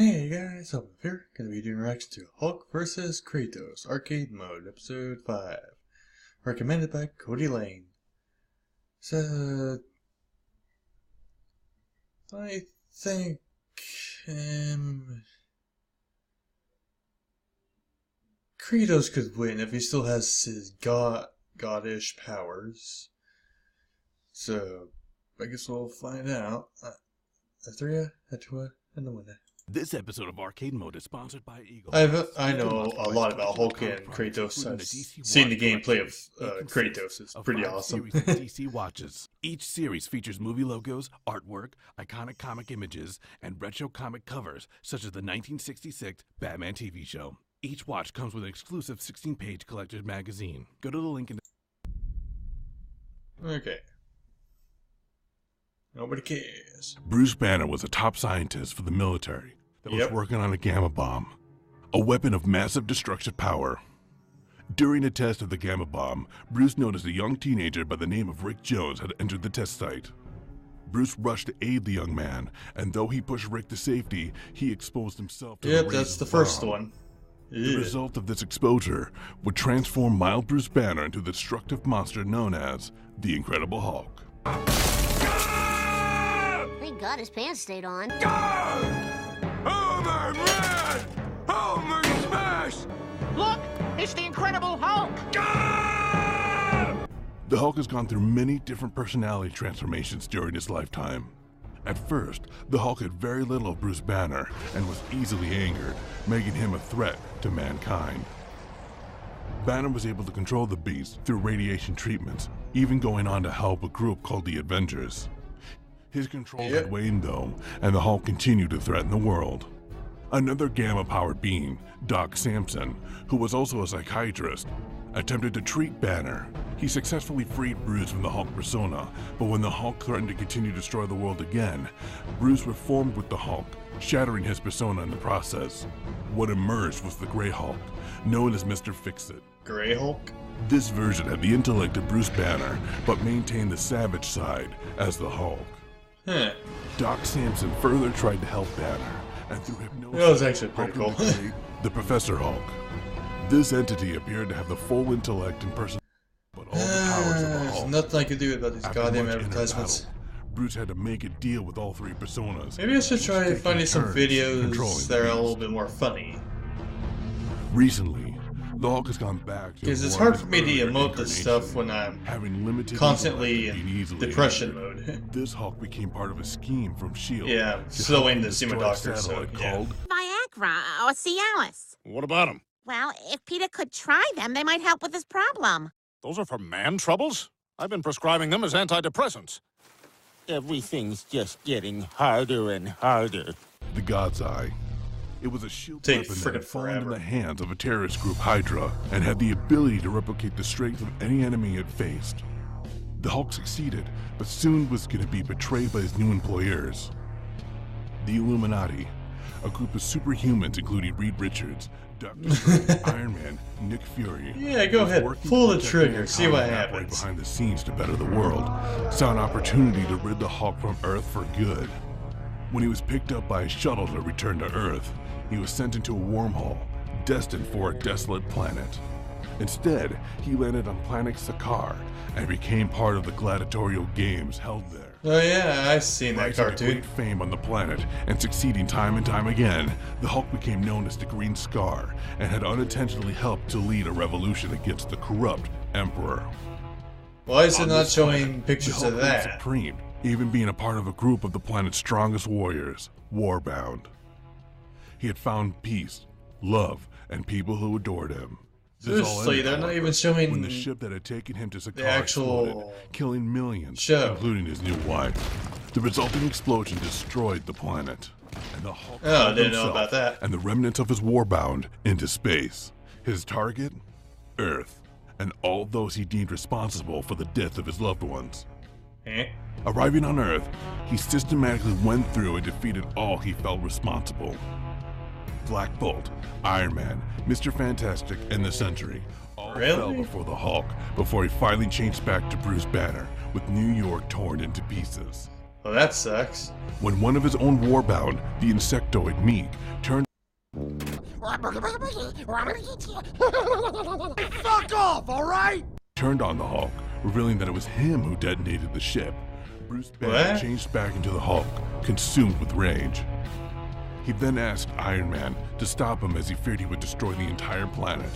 Hey guys, Hope here. Gonna be doing reaction to Hulk vs. Kratos Arcade Mode, Episode 5. Recommended by Cody Lane. So, I think, Kratos could win if he still has his goddish powers. So, I guess we'll find out. A 3, a 2, and a 1. This episode of Arcade Mode is sponsored by Eagle. I know a lot about Hulk and Kratos. I've seen the gameplay of Kratos. It's pretty awesome. DC watches. Each series features movie logos, artwork, iconic comic images, and retro comic covers, such as the 1966 Batman TV show. Each watch comes with an exclusive 16-page collector's magazine. Go to the link in the... Okay. Nobody cares. Bruce Banner was a top scientist for the military that was working on a gamma bomb, a weapon of massive destructive power. During a test of the gamma bomb, Bruce noticed a young teenager by the name of Rick Jones had entered the test site. Bruce rushed to aid the young man, and though he pushed Rick to safety, he exposed himself to the rays that's of the the first bomb. one. The result of this exposure would transform mild Bruce Banner into the destructive monster known as the Incredible Hulk. Thank God his pants stayed on. Homer man! Homer smash! Look! It's the Incredible Hulk! The Hulk has gone through many different personality transformations during his lifetime. At first, the Hulk had very little of Bruce Banner and was easily angered, making him a threat to mankind. Banner was able to control the beast through radiation treatments, even going on to help a group called the Avengers. His control had waned though, and the Hulk continued to threaten the world. Another gamma-powered being, Doc Samson, who was also a psychiatrist, attempted to treat Banner. He successfully freed Bruce from the Hulk persona, but when the Hulk threatened to continue to destroy the world again, Bruce reformed with the Hulk, shattering his persona in the process. What emerged was the Grey Hulk, known as Mr. Fix-It. Grey Hulk? This version had the intellect of Bruce Banner, but maintained the savage side as the Hulk. Huh. Doc Samson further tried to help Banner, and through hypnosis, That was actually pretty cool. the Professor Hulk. This entity appeared to have the full intellect and personality, but all the powers of the There's Hulk. nothing I can do about these After goddamn much inner advertisements. battle, Bruce had to make a deal with all three personas. Maybe I should try taking finding some turns videos controlling that are the a little beast. bit more funny. Recently, the Hulk has gone back to Because it's one of hard his for me to earlier emote this stuff incarnations, when I'm having limited constantly intellect and being in easily depression angered. mode. This Hulk became part of a scheme from S.H.I.E.L.D. Yeah, to still help waiting him to see my destroy a doctor, so, satellite yeah. called Viagra or Cialis. What about them? Well, if Peter could try them, they might help with his problem. Those are for man troubles? I've been prescribing them as antidepressants. Everything's just getting harder and harder. the God's Eye. It was a shield Take weapon that frickin' had fallen in forever. the hands of a terrorist group, Hydra, and had the ability to replicate the strength of any enemy it faced. The Hulk succeeded, but soon was going to be betrayed by his new employers. The Illuminati, a group of superhumans including Reed Richards, Dr. Strange, Iron Man, Nick Fury. Yeah, go was ahead. working Pull to the protect trigger. See what mankind and operate happens. behind the scenes to better the world, saw an opportunity to rid the Hulk from Earth for good. When he was picked up by a shuttle to return to Earth, he was sent into a wormhole, destined for a desolate planet. Instead, he landed on planet Sakaar and became part of the gladiatorial games held there. Oh yeah, I've seen that Rising to cartoon. great fame on the planet and succeeding time and time again, the Hulk became known as the Green Scar and had unintentionally helped to lead a revolution against the corrupt Emperor. Why is it On not this showing planet, pictures the of Hulk reigned that? supreme, even being a part of a group of the planet's strongest warriors, Warbound. He had found peace, love, and people who adored him. This all Seriously, ended, they're not however, even showing when the ship that had taken him to Sakaar actual exploded, killing millions, show. including his new wife. The resulting explosion destroyed the planet, and the Hulk Oh, I hurled didn't know himself about that. and the remnants of his Warbound into space. His target? Earth, and all those he deemed responsible for the death of his loved ones. Eh? Arriving on Earth, he systematically went through and defeated all he felt responsible. Black Bolt, Iron Man, Mr. Fantastic, and the Sentry all Really? fell before the Hulk before he finally changed back to Bruce Banner with New York torn into pieces. Well, that sucks. When one of his own warbound, the insectoid Meek, turned Fuck off, alright? turned on the Hulk, revealing that it was him who detonated the ship, Bruce Banner What? changed back into the Hulk, consumed with rage. He then asked Iron Man to stop him as he feared he would destroy the entire planet.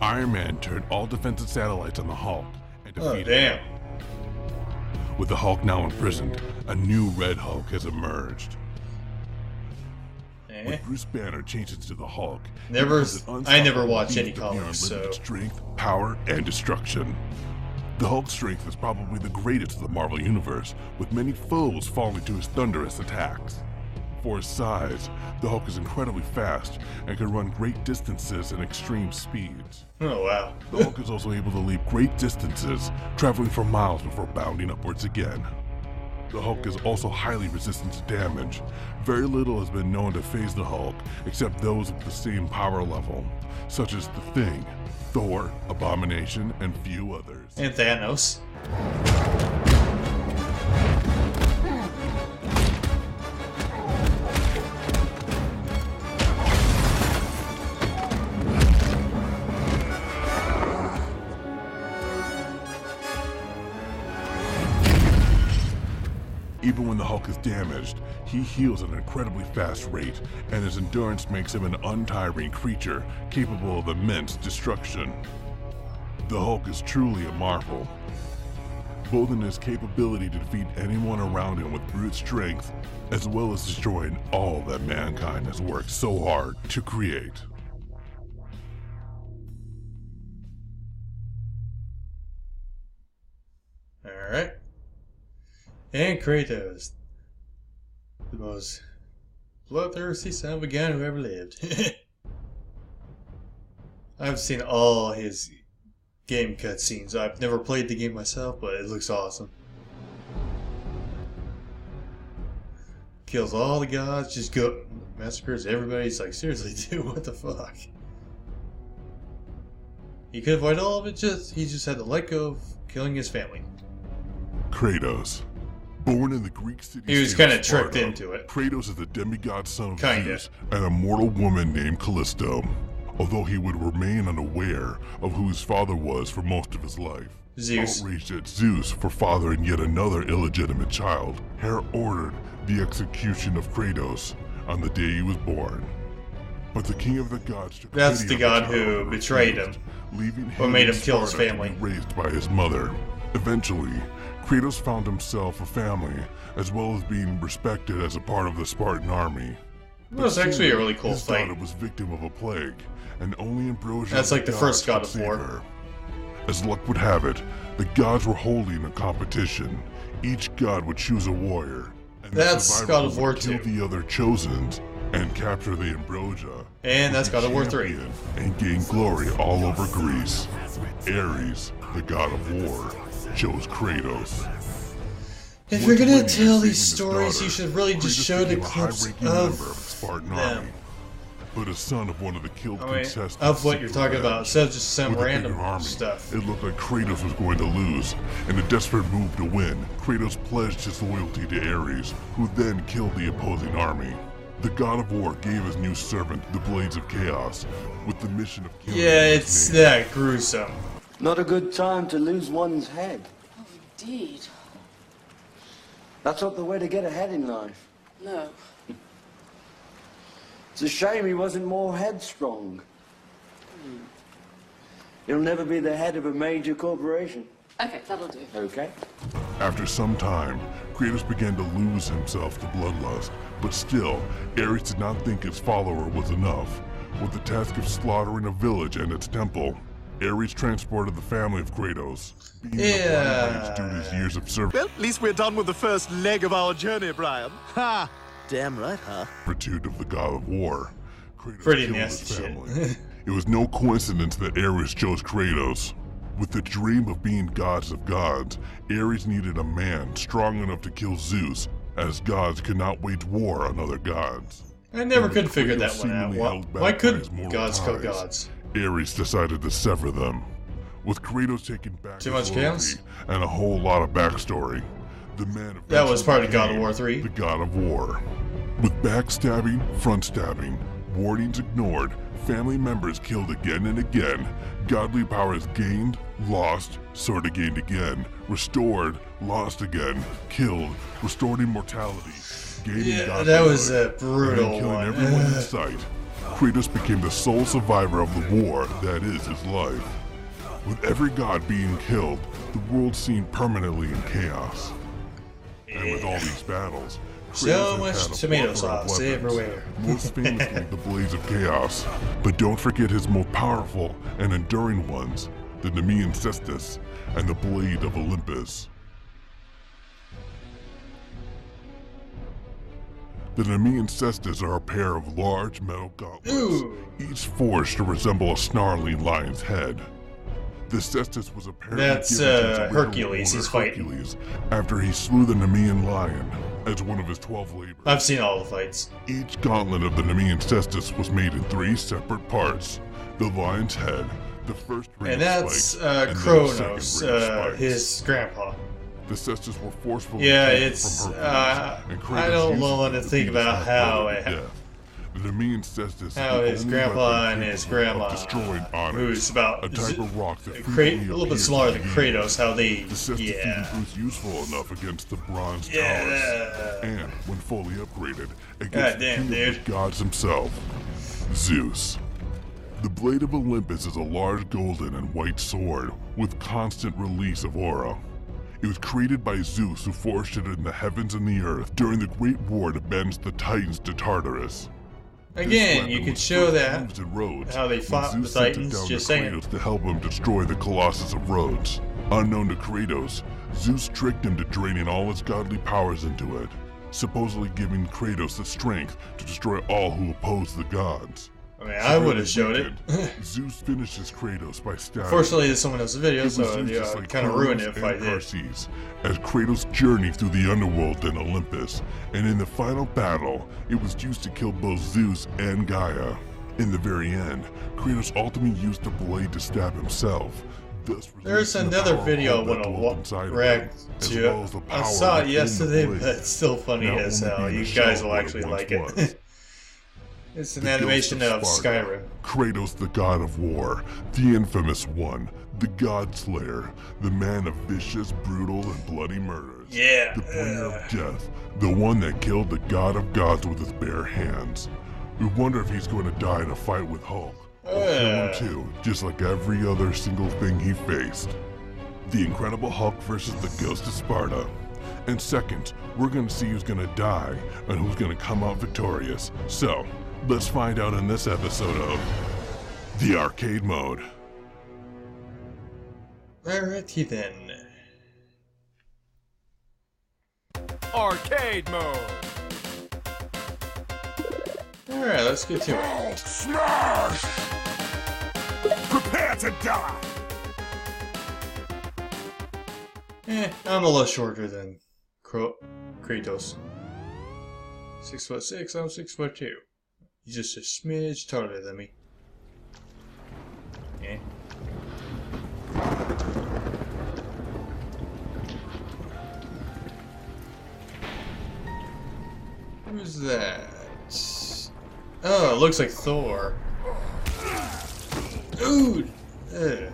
Iron Man turned all defensive satellites on the Hulk and Oh, defeated him. damn. With the Hulk now imprisoned, a new Red Hulk has emerged. When Bruce Banner changes into the Hulk, he Never, becomes an I never unstoppable watched any beast of beyond comics, so limited strength, power, and destruction. The Hulk's strength is probably the greatest of the Marvel Universe, with many foes falling to his thunderous attacks. For his size, the Hulk is incredibly fast and can run great distances and extreme speeds. oh wow. The Hulk is also able to leap great distances, traveling for miles before bounding upwards again. The Hulk is also highly resistant to damage. Very little has been known to phase the Hulk, except those with the same power level, such as The Thing, Thor, Abomination, and few others. And Thanos. Even when the Hulk is damaged, he heals at an incredibly fast rate, and his endurance makes him an untiring creature capable of immense destruction. The Hulk is truly a marvel, both in his capability to defeat anyone around him with brute strength, as well as destroying all that mankind has worked so hard to create. Alright. And Kratos. The most bloodthirsty son of a gun who ever lived. I've seen all his game cutscenes. I've never played the game myself, but it looks awesome. Kills all the gods, just go massacres everybody. It's like, seriously, dude, what the fuck? He could avoid all of it, he just had to let go of killing his family. Kratos. Born in the Greek city He was state of kinda tricked Sparta, into it. Kratos is the demigod son of Kinda. Zeus and a mortal woman named Callisto, although he would remain unaware of who his father was for most of his life. Zeus. Outraged at Zeus for fathering yet another illegitimate child, Hera ordered the execution of Kratos on the day he was born. But the king of the gods took That's pity the on god child who and betrayed refused, leaving or made in him kill his Sparta to family. be raised by his mother. Eventually, Kratos found himself a family, as well as being respected as a part of the Spartan army. It was actually a really cool his fight. daughter was victim of a plague, and only Ambrosia That's like the first God could of War. save her. As luck would have it, the gods were holding a competition. Each god would choose a warrior, and the That's survivor God of War would kill 2. the other chosens and capture the Ambrosia. And that's God of War 3. Champion and gain glory all over Greece. Ares, the god of war, chose Kratos. If you're gonna Winning tell and these saving his stories, daughter, you should really just Kratos show the became a clips high-ranking member of the of Spartan them. army. But as son of one of the killed I mean, contestants of what you're talking about, instead of just some with a random bigger army, stuff. it looked like Kratos was going to lose. In a desperate move to win, Kratos pledged his loyalty to Ares, who then killed the opposing army. The god of war gave his new servant the Blades of Chaos, with the mission of killing Yeah, his it's name. that gruesome. Not a good time to lose one's head. Oh, indeed. That's not the way to get ahead in life. No. It's a shame he wasn't more headstrong. He'll never be the head of a major corporation. Okay, that'll do. Okay? After some time, Kratos began to lose himself to bloodlust, but still, Ares did not think his follower was enough. With the task of slaughtering a village and its temple, Ares transported the family of Kratos, being in a blind rage due to his years of service. Well, at least we're done with the first leg of our journey, Brian. Ha! Damn right, huh? Pursuit of the god of war. Kratos Pretty killed nasty his shit. family. It was no coincidence that Ares chose Kratos. With the dream of being gods of gods, Ares needed a man strong enough to kill Zeus, as gods could not wage war on other gods. I never And could with figure Kratos that one out. seemingly held back Why by could his mortal gods kill ties, gods? Ares decided to sever them. With Kratos taking back Too his much loyalty chaos? and a whole lot of backstory, The man That was part of eventually God of War became 3. The God of War. With backstabbing, front stabbing, warnings ignored, family members killed again and again, godly powers gained, lost, sort of gained again, restored, lost again, killed, restored immortality, gaining Yeah, godly that was life, a brutal and killing one. everyone in sight. Kratos became the sole survivor of the war that is his life. With every god being killed, the world seemed permanently in chaos. And with all these battles, So Kratos much has had a tomato plethora of sauce weapons, everywhere. most famously the Blades of Chaos. But don't forget his most powerful and enduring ones, the Nemean Cestus and the Blade of Olympus. The Nemean Cestus are a pair of large metal gauntlets, Ooh. each forged to resemble a snarling lion's head. The Cestus was apparently That's, given to his original Hercules owner, he's fighting. Hercules, after he slew the Nemean lion as one of his 12 labors. I've seen all the fights. Each gauntlet of the Nemean Cestus was made in 3 separate parts. The lion's head, the first ring And of that's spikes, and then the Kratos, second ring of spikes. his grandpa. The Cestus were forcefully Yeah, taken it's, from Hercules, and Kratos I don't used want them to think beat his about how half-brother to it death. The Nemean Cestus is How the his only grandpa weapon and his capable of grandma, destroying onyx, who's about a type of rock that a frequently little bit appears smaller in than games. Kratos, how they, The Cestus yeah. even proves useful enough against the bronze towers, Yeah. and when fully upgraded, against God the damn, king of dude. the gods himself, Zeus. The Blade of Olympus is a large golden and white sword with constant release of aura. It was created by Zeus, who forged it in the heavens and the earth during the Great War to bend the Titans to Tartarus. Again, you could show that, how they fought the Titans, just saying. Kratos to help him destroy the Colossus of Rhodes. Unknown to Kratos, Zeus tricked him to draining all his godly powers into it, supposedly giving Kratos the strength to destroy all who oppose the gods. I mean, I would have showed it. Zeus finishes Kratos by stabbing. Fortunately, there's someone else's video, It was so used yeah, just like kind of ruined it Kronos if I and did. Perseus, as Kratos journeyed through the underworld and Olympus, and in the final battle, it was used to kill both Zeus and Gaia. In the very end, Kratos ultimately used the blade to stab himself. Thus There's releasing the another power video I that want dwelt to inside of him, react as to. well as the I power saw it within the yesterday, blade. but it's still funny Now as only hell. being a You shell guys of will what it actually once like it. was. It's an The animation ghost of Sparta. Skyrim. Kratos, the god of war, the infamous one, the god slayer, the man of vicious, brutal, and bloody murders. Yeah. The bringer of death, the one that killed the god of gods with his bare hands. We wonder if he's going to die in a fight with Hulk. Or kill him too, just like every other single thing he faced. The Incredible Hulk versus the Ghost of Sparta. And second, we're going to see who's going to die and who's going to come out victorious. So, let's find out in this episode of The Arcade Mode. Alrighty then. Arcade mode. Alright, let's get to it. Smash! Prepare to die! I'm a little shorter than Kratos. 6'6", I'm 6'2". He's just a smidge taller than me. Yeah. Who's that? Oh, it looks like Thor. Dude! Ugh.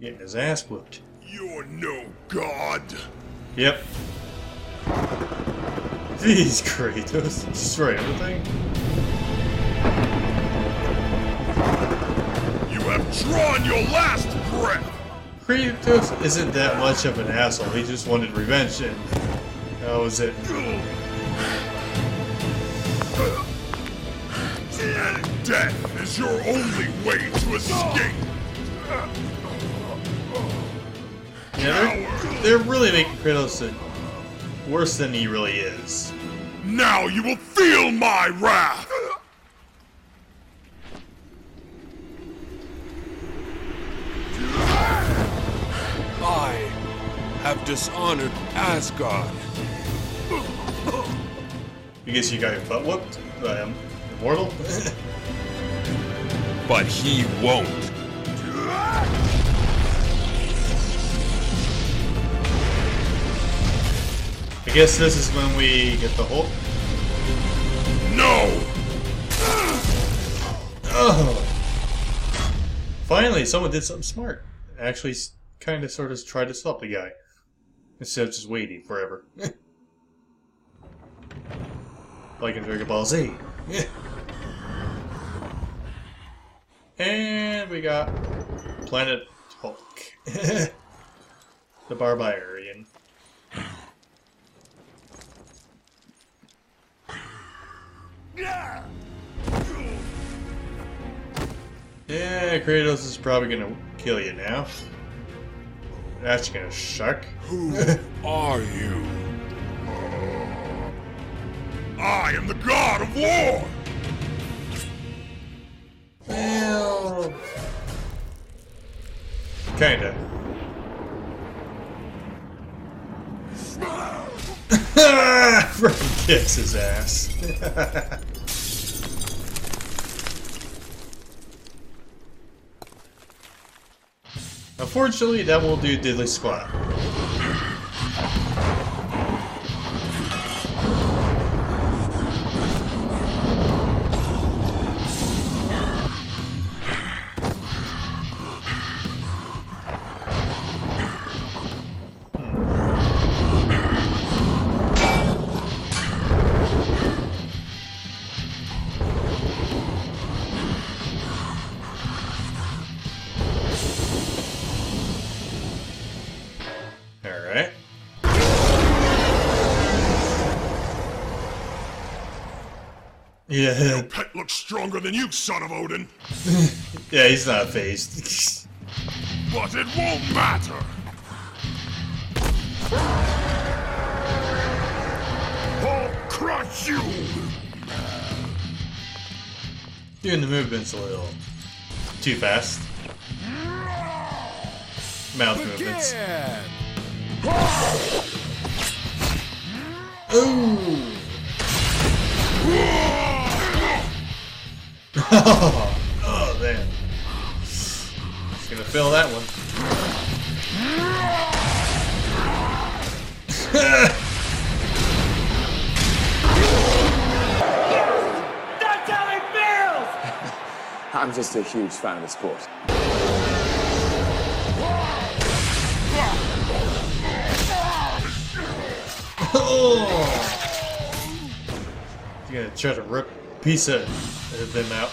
Getting his ass whooped. You're no god! Yep. Jeez, Kratos. Destroy everything? You have drawn your last breath! Kratos isn't that much of an asshole. He just wanted revenge and that was it. And death is your only way to escape! Yeah, they're really making Kratos worse than he really is. Now you will feel my wrath! I have dishonored Asgard. You guess you got your butt whooped by Immortal? But he won't. guess this is when we get the Hulk. No! Oh! Finally, someone did something smart. Actually, kind of sort of tried to stop the guy. Instead of just waiting forever. Like in Dragon Ball Z. And we got Planet Hulk. The Barbarian. Yeah, Kratos is probably gonna kill you now. That's gonna suck. Who are you? I am the god of war! Well... kinda. Freaking kicks his ass. Unfortunately, that won't do diddly squat. Alright. Yeah. Your pet looks stronger than you, son of Odin. Yeah, he's not phased. But it won't matter. I'll crush you. Doing the movements a little too fast. Mouth movements. Ooh! Oh, damn. Just gonna fill that one. That's how it feels! I'm just a huge fan of the sport. Oh! He's gonna try to rip a piece of them out.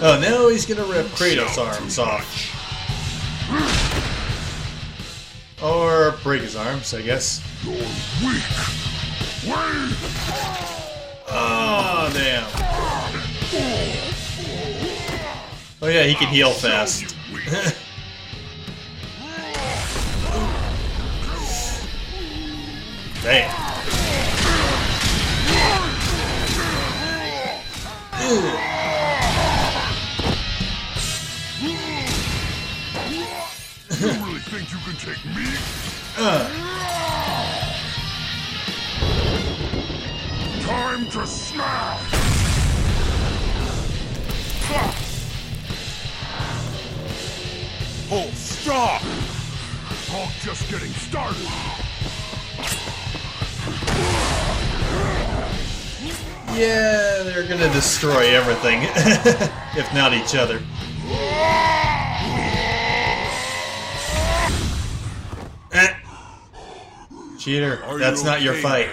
Oh, now he's gonna rip Kratos' arms off. Or break his arms, I guess. You're weak. Wait. Oh, damn. Oh yeah, he can heal fast. Damn. You really think you can take me? Time to smash! Oh, stop! Talk just getting started. Yeah, they're gonna destroy everything, if not each other. Cheater, that's not your fight.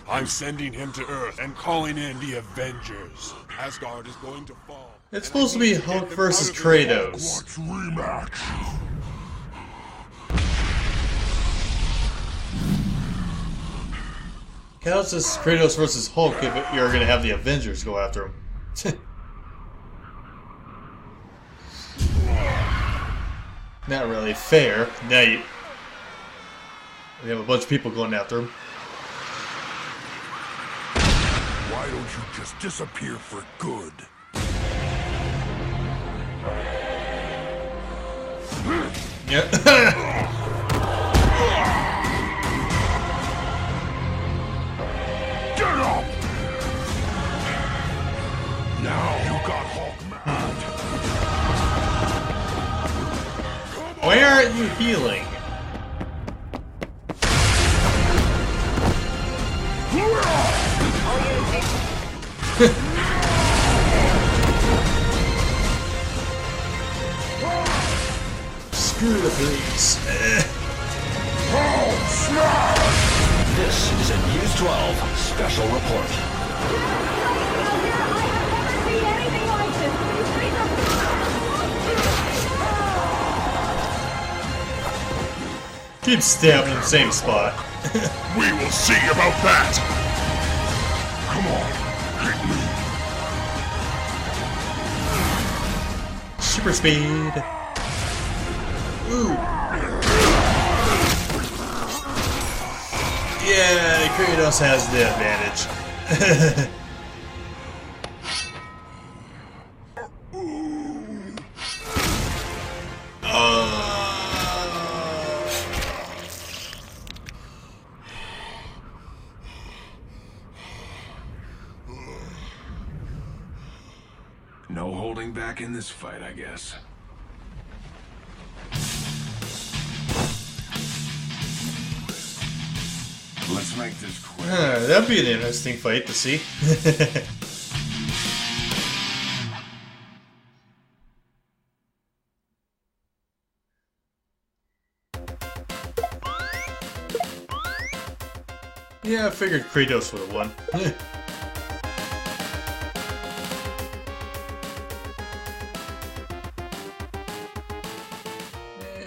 I'm sending him to Earth and calling in the Avengers. Asgard is going to fall. It's supposed to be Hulk versus Kratos. What's rematch? How is this Kratos versus Hulk if you're gonna have the Avengers go after him? Not really fair. Now you have a bunch of people going after him. Why don't you just disappear for good? Yeah. Get up! Now you got Hulk mad. Why aren't you healing? Screw the police. This is a News 12 special report. Keep stabbing in the same spot. We will see about that. Come on, hit me. Super speed. Ooh. Yeah, Kratos has the advantage. No holding back in this fight, I guess. Let's make this quick. That'd be an interesting fight to see. Yeah, I figured Kratos would have won.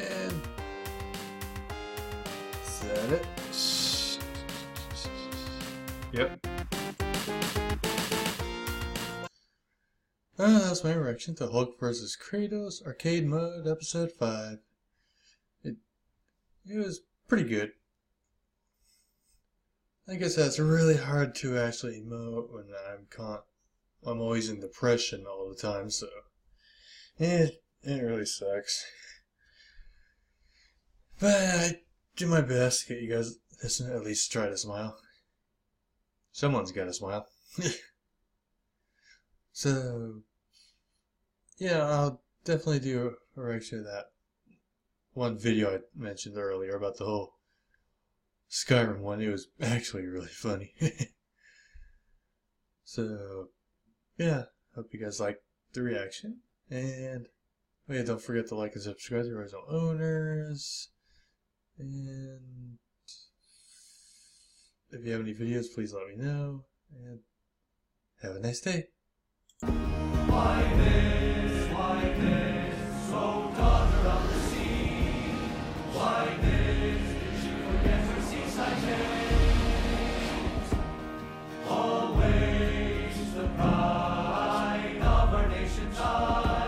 And is that it? Yep. That's my reaction to Hulk vs. Kratos Arcade Mode Episode 5. It was pretty good. I guess that's really hard to actually emote when I'm always in depression all the time, so it really sucks. But I do my best to get you guys to at least try to smile. Someone's got to smile. So, yeah, I'll definitely do a reaction to that one video I mentioned earlier about the whole Skyrim one. It was actually really funny. So, yeah, hope you guys liked the reaction. And, oh yeah, don't forget to like and subscribe to the original owners. And if you have any videos, please let me know. And have a nice day. Why this, so daughter of the sea? Why this, did she forget her seaside days? Always the pride of our nation's eyes.